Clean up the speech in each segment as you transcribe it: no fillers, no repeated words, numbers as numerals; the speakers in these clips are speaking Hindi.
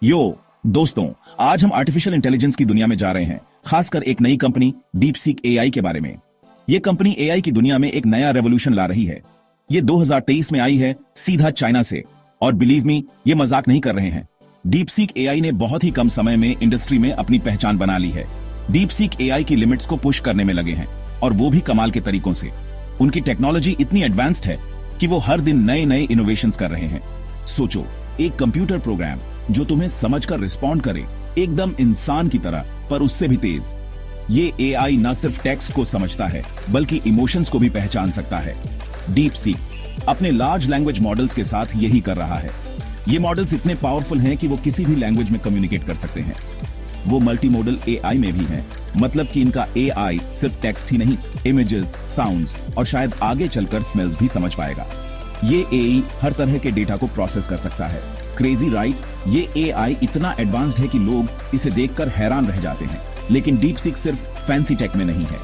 यो दोस्तों, आज हम आर्टिफिशियल इंटेलिजेंस की दुनिया में जा रहे हैं, खासकर एक नई कंपनी डीपसीक एआई के बारे में। ये कंपनी एआई की दुनिया में एक नया रेवोल्यूशन ला रही है। ये 2023 में आई है, सीधा चाइना से, और बिलीव मी, ये मजाक नहीं कर रहे हैं। डीपसीक एआई ने बहुत ही कम समय में इंडस्ट्री में अपनी पहचान बना ली है। डीपसीक एआई की लिमिट्स को पुश करने में लगे हैं, और वो भी कमाल के तरीकों से। उनकी टेक्नोलॉजी इतनी एडवांस्ड है कि वो हर दिन नए नए इनोवेशंस कर रहे हैं। सोचो, एक कंप्यूटर प्रोग्राम जो तुम्हें समझकर रिस्पॉन्ड करे, एकदम इंसान की तरह, पर उससे भी तेज। ये एआई न सिर्फ टेक्स्ट को समझता है, बल्कि इमोशंस को भी पहचान सकता है। डीपसीक अपने लार्ज लैंग्वेज मॉडल्स के साथ यही कर रहा है। ये मॉडल्स इतने पावरफुल हैं कि वो किसी भी लैंग्वेज में कम्युनिकेट कर सकते हैं। वो मल्टी मॉडल एआई में भी हैं, मतलब कि इनका एआई सिर्फ टेक्स्ट ही नहीं, इमेजेस, साउंड्स और शायद आगे चलकर स्मेल्स भी समझ पाएगा। ये एआई हर तरह के डेटा को प्रोसेस कर सकता है। Crazy right? ये एआई इतना एडवांस्ड है कि लोग इसे देखकर हैरान रह जाते हैं। लेकिन डीपसीक सिर्फ फैंसी टेक में नहीं है।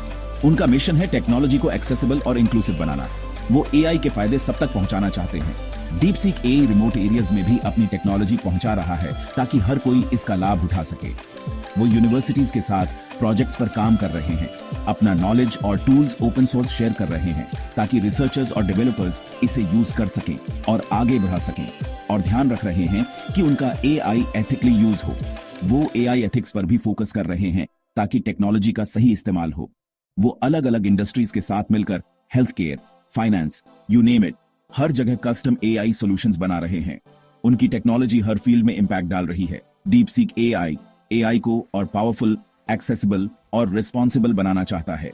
उनका मिशन है टेक्नोलॉजी को एक्सेसिबल और इंक्लूसिव बनाना। वो एआई के फायदे सब तक पहुंचाना चाहते हैं। डीपसीक एआई रिमोट एरियाज में भी अपनी टेक्नोलॉजी पहुंचा रहा है, ताकि हर कोई इसका लाभ उठा सके। वो यूनिवर्सिटीज के साथ प्रोजेक्ट्स पर काम कर रहे हैं, अपना नॉलेज और टूल्स ओपन सोर्स शेयर कर रहे हैं, ताकि रिसर्चर्स और डेवलपर्स इसे यूज कर सकें और आगे बढ़ा सकें। और ध्यान रख रहे हैं कि उनका एआई एथिकली यूज हो। वो एआई एथिक्स पर भी फोकस कर रहे हैं, ताकि टेक्नोलॉजी का सही इस्तेमाल हो। वो अलग अलग इंडस्ट्रीज के साथ मिलकर health care, finance, you name it, हर जगह कस्टम एआई सॉल्यूशंस बना रहे हैं। उनकी टेक्नोलॉजी हर फील्ड में इंपैक्ट डाल रही है। डीपसीक एआई को और पावरफुल, एक्सेसिबल और रिस्पॉन्सिबल बनाना चाहता है।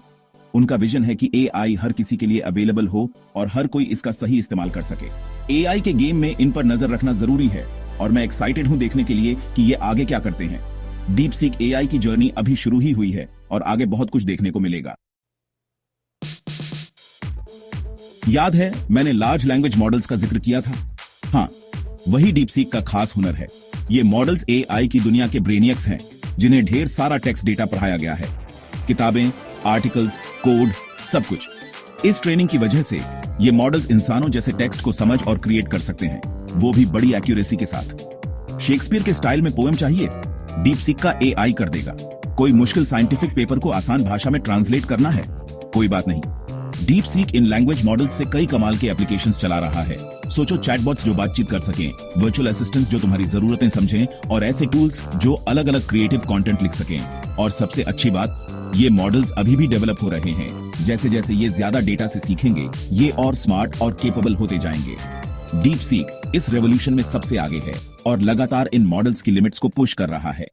उनका विजन है कि एआई हर किसी के लिए अवेलेबल हो और हर कोई इसका सही इस्तेमाल कर सके। एआई के गेम में इन पर नजर रखना जरूरी है, और मैं एक्साइटेड हूं देखने के लिए कि ये आगे क्या करते हैं। डीपसीक एआई की जर्नी अभी शुरू ही हुई है, और आगे बहुत कुछ देखने को मिलेगा। याद है, मैंने लार्ज लैंग्वेज मॉडल्स का जिक्र किया था? हाँ, वही डीपसीक का खास हुनर है। ये मॉडल्स एआई की दुनिया के ब्रेनियक्स हैं, जिन्हें ढेर सारा टेक्स्ट डेटा पढ़ाया गया है। किताबें, आर्टिकल्स, कोड, सब कुछ। इस ट्रेनिंग की वजह से ये मॉडल्स इंसानों जैसे टेक्स्ट को समझ और क्रिएट कर सकते हैं, वो भी बड़ी एक्यूरेसी के साथ। शेक्सपियर के स्टाइल में पोएम चाहिए? डीपसीक का एआई कर देगा। कोई मुश्किल साइंटिफिक पेपर को आसान भाषा में ट्रांसलेट करना है? कोई बात नहीं, डीपसीक इन लैंग्वेज मॉडल्स से कई कमाल के एप्लीकेशंस चला रहा है। सोचो, चैटबॉट्स जो बातचीत कर सकें, वर्चुअल असिस्टेंट्स जो तुम्हारी जरूरतें समझें, और ऐसे टूल्स जो अलग अलग क्रिएटिव कंटेंट लिख सकें। और सबसे अच्छी बात, ये मॉडल्स अभी भी डेवलप हो रहे हैं। जैसे जैसे ये ज्यादा डेटा से सीखेंगे, ये और स्मार्ट और केपेबल होते जाएंगे। डीपसीक इस रेवोल्यूशन में सबसे आगे है, और लगातार इन मॉडल्स की लिमिट्स को पुश कर रहा है।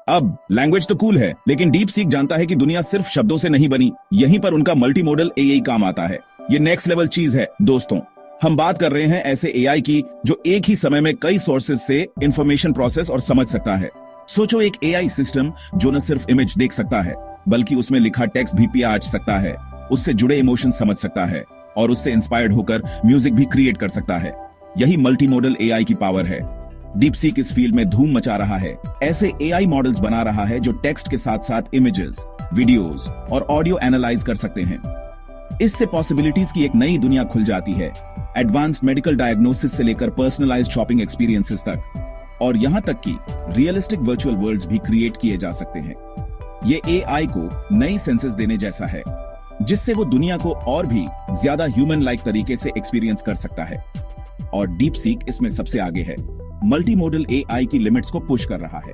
अब लैंग्वेज तो कूल है, लेकिन डीपसीक जानता है कि दुनिया सिर्फ शब्दों से नहीं बनी। यहीं पर उनका मल्टी मॉडल एआई काम आता है। ये नेक्स्ट लेवल चीज है दोस्तों। हम बात कर रहे हैं ऐसे एआई की जो एक ही समय में कई सोर्सेज से इंफॉर्मेशन प्रोसेस और समझ सकता है। सोचो, एक एआई सिस्टम जो न सिर्फ इमेज देख सकता है, बल्कि उसमें लिखा टेक्स्ट भी पढ़ सकता है, उससे जुड़े इमोशन समझ सकता है, और उससे इंस्पायर्ड होकर म्यूजिक भी क्रिएट कर सकता है। यही मल्टी मॉडल एआई की पावर है। डीपसीक इस फील्ड में धूम मचा रहा है। ऐसे एआई मॉडल्स बना रहा है जो टेक्स्ट के साथ साथ इमेजेस, वीडियोस और ऑडियो एनालाइज कर सकते हैं। इससे पॉसिबिलिटीज की एक नई दुनिया खुल जाती है। एडवांस्ड मेडिकल डायग्नोसिस से लेकर पर्सनलाइज्ड शॉपिंग एक्सपीरियंसेस तक, और यहां तक कि रियलिस्टिक वर्चुअल वर्ल्ड्स भी क्रिएट किए जा सकते हैं। ये एआई को नई सेंसेस देने जैसा है, जिससे वो दुनिया को और भी ज्यादा ह्यूमन लाइक तरीके से एक्सपीरियंस कर सकता है। और डीपसीक इसमें सबसे आगे है। मल्टी मॉडल एआई की लिमिट्स को पुश कर रहा है।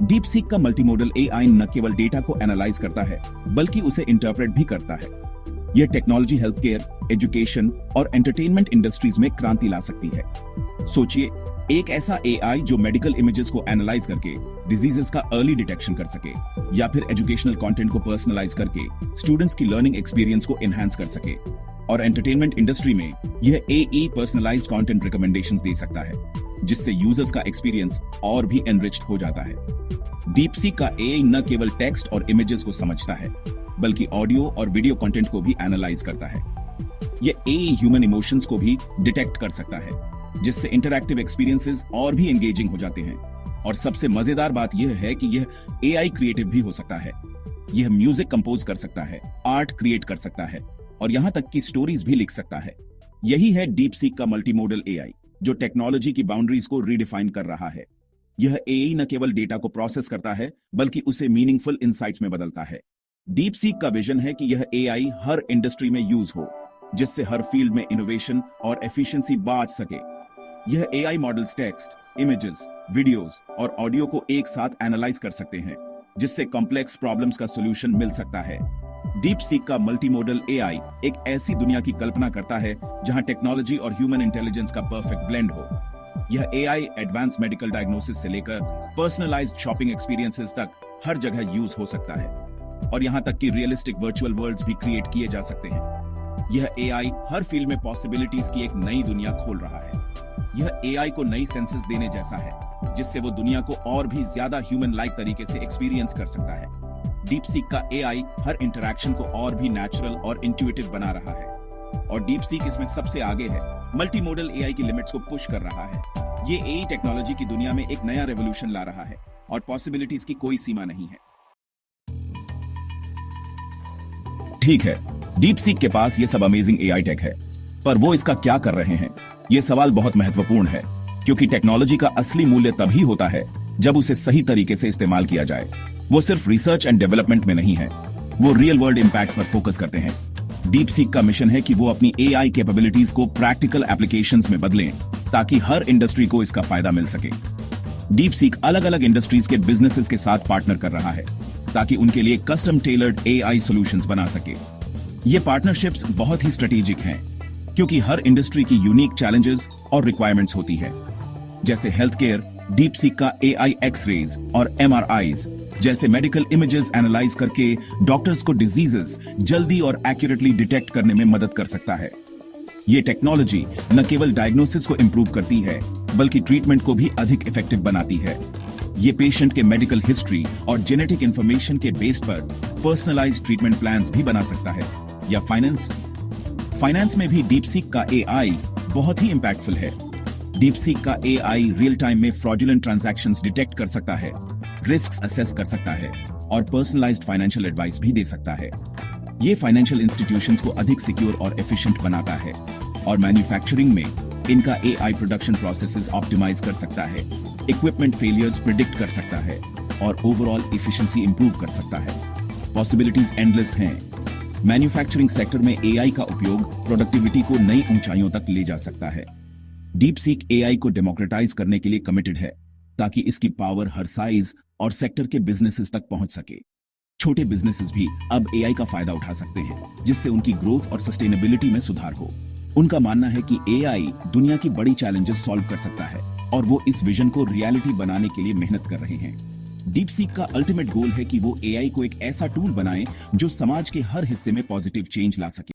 डीपसीक का मल्टी मॉडल एआई न केवल डेटा को एनालाइज करता है, बल्कि उसे इंटरप्रेट भी करता है। यह टेक्नोलॉजी हेल्थ केयर, एजुकेशन और एंटरटेनमेंट इंडस्ट्रीज में क्रांति ला सकती है। सोचिए, एक ऐसा एआई जो मेडिकल इमेजेस को एनालाइज करके डिजीजेस का अर्ली डिटेक्शन कर सके, या फिर एजुकेशनल कंटेंट को पर्सनलाइज करके स्टूडेंट्स की लर्निंग एक्सपीरियंस को एनहांस कर सके। और एंटरटेनमेंट इंडस्ट्री में यह एई पर्सनलाइज्ड कंटेंट रिकमेंडेशंस दे सकता है, जिससे यूजर्स का एक्सपीरियंस और भी एनरिच्ड हो जाता है। डीपसीक का एआई न केवल टेक्स्ट और इमेजेस को समझता है, बल्कि ऑडियो और वीडियो कंटेंट को भी एनालाइज करता है। यह एआई ह्यूमन इमोशंस को भी डिटेक्ट कर सकता है, जिससे इंटरैक्टिव एक्सपीरियंसेस और भी एंगेजिंग हो जाते हैं। और सबसे मजेदार बात यह है कि यह एआई क्रिएटिव भी हो सकता है। यह म्यूजिक कंपोज कर सकता है, आर्ट क्रिएट कर सकता है, और यहां तक कि स्टोरीज भी लिख सकता है। यही है डीपसीक का मल्टीमोडल एआई। जो टेक्नोलॉजी की बाउंड्रीज को रीडिफाइन कर रहा है। यह एआई न केवल डेटा को प्रोसेस करता है बल्कि उसे मीनिंगफुल इंसाइट्स में बदलता है। डीप सीक का विजन है कि यह एआई हर इंडस्ट्री में यूज हो, जिससे हर फील्ड में इनोवेशन और एफिशिएंसी बढ़ सके। यह AI models text, images, videos और ऑडियो को एक साथ एनालाइज कर सकते हैं, जिससे कॉम्प्लेक्स प्रॉब्लम्स का सॉल्यूशन मिल सकता है। डीप सीक का मल्टीमोडल एआई एक ऐसी दुनिया की कल्पना करता है जहां टेक्नोलॉजी और ह्यूमन इंटेलिजेंस का परफेक्ट ब्लेंड हो। यह एआई एडवांस मेडिकल डायग्नोसिस से लेकर पर्सनलाइज्ड शॉपिंग एक्सपीरियंसेस तक हर जगह यूज हो सकता है, और यहां तक कि रियलिस्टिक वर्चुअल वर्ल्ड्स भी क्रिएट किए जा सकते हैं। यह एआई हर फील्ड में पॉसिबिलिटीज की एक नई दुनिया खोल रहा है। यह एआई को नई सेंसेस देने जैसा है, जिससे वो दुनिया को और भी ज्यादा ह्यूमन लाइक तरीके से एक्सपीरियंस कर सकता है। डीप सीक का एआई हर इंटरैक्शन को और भी नेचुरल और इंट्यूटिव बना रहा है, और डीप सीक इसमें सबसे आगे है। मल्टीमोडल एआई की लिमिट्स को पुश कर रहा है। ये एआई टेक्नोलॉजी की दुनिया में एक नया रेवोल्यूशन ला रहा है, और पॉसिबिलिटीज की कोई सीमा नहीं है। ठीक है, डीप सीक के पास ये सब अमेजिंग एआई टेक है, पर वो इसका क्या कर रहे हैं? ये सवाल बहुत महत्वपूर्ण है, क्योंकि टेक्नोलॉजी का असली मूल्य तभी होता है जब उसे सही तरीके से इस्तेमाल किया जाए। वो सिर्फ रिसर्च एंड डेवलपमेंट में नहीं है, वो रियल वर्ल्ड इंपैक्ट पर फोकस करते हैं। डीप सीक का मिशन है कि वो अपनी एआई कैपेबिलिटीज को प्रैक्टिकल एप्लीकेशंस में बदलें, ताकि हर इंडस्ट्री को इसका फायदा मिल सके। डीप सीक अलग अलग इंडस्ट्रीज के बिजनेसेस के साथ पार्टनर कर रहा है, ताकि उनके लिए कस्टम टेलर्ड एआई सॉल्यूशंस बना सके। ये पार्टनरशिप्स बहुत ही स्ट्रेटेजिक हैं, क्योंकि हर इंडस्ट्री की यूनिक चैलेंजेस और रिक्वायरमेंट्स होती है। जैसे हेल्थ केयर, डीप सीक का एआई एक्स-रेज और एमआरआईज जैसे मेडिकल इमेजेस एनालाइज करके डॉक्टर्स को डिजीजेस जल्दी और एक्यूरेटली डिटेक्ट करने में मदद कर सकता है। ये टेक्नोलॉजी न केवल डायग्नोसिस को इंप्रूव करती है, बल्कि ट्रीटमेंट को भी अधिक इफेक्टिव बनाती है। ये पेशेंट के मेडिकल हिस्ट्री और जेनेटिक इंफॉर्मेशन के बेस पर पर्सनलाइज्ड ट्रीटमेंट प्लान्स भी बना सकता है। या फाइनेंस में भी डीप सीक का एआई बहुत ही इंपैक्टफुल है। डीप सीक का एआई रियल टाइम में फ्रॉडुलेंट ट्रांजैक्शंस डिटेक्ट कर सकता है, रिस्क्स असेस कर सकता है और पर्सनलाइज्ड फाइनेंशियल एडवाइस भी दे सकता है। ये फाइनेंशियल इंस्टीट्यूशंस को अधिक सिक्योर और एफिशिएंट बनाता है, और मैन्युफैक्चरिंग में इनका एआई प्रोडक्शन प्रोसेसेस ऑप्टिमाइज कर सकता है, इक्विपमेंट फेलियर्स प्रिडिक्ट कर सकता है और ओवरऑल एफिशिएंसी इंप्रूव कर सकता है। पॉसिबिलिटीज एंडलेस हैं। मैन्युफैक्चरिंग सेक्टर में एआई का उपयोग प्रोडक्टिविटी को नई ऊंचाइयों तक ले जा सकता है। डीप सीक एआई को डेमोक्रेटाइज करने के लिए कमिटेड है, ताकि इसकी पावर हर साइज और सेक्टर के बिजनेसेस तक पहुंच सके। छोटे बिजनेसेस भी अब एआई का फायदा उठा सकते हैं, जिससे उनकी ग्रोथ और सस्टेनेबिलिटी में सुधार हो। उनका मानना है कि एआई दुनिया की बड़ी चैलेंजेस सॉल्व कर सकता है, और वो इस विजन को रियलिटी बनाने के लिए मेहनत कर रहे हैं। डीप सीक का अल्टीमेट गोल है कि वो एआई को एक ऐसा टूल बनाए जो समाज के हर हिस्से में पॉजिटिव चेंज ला सके।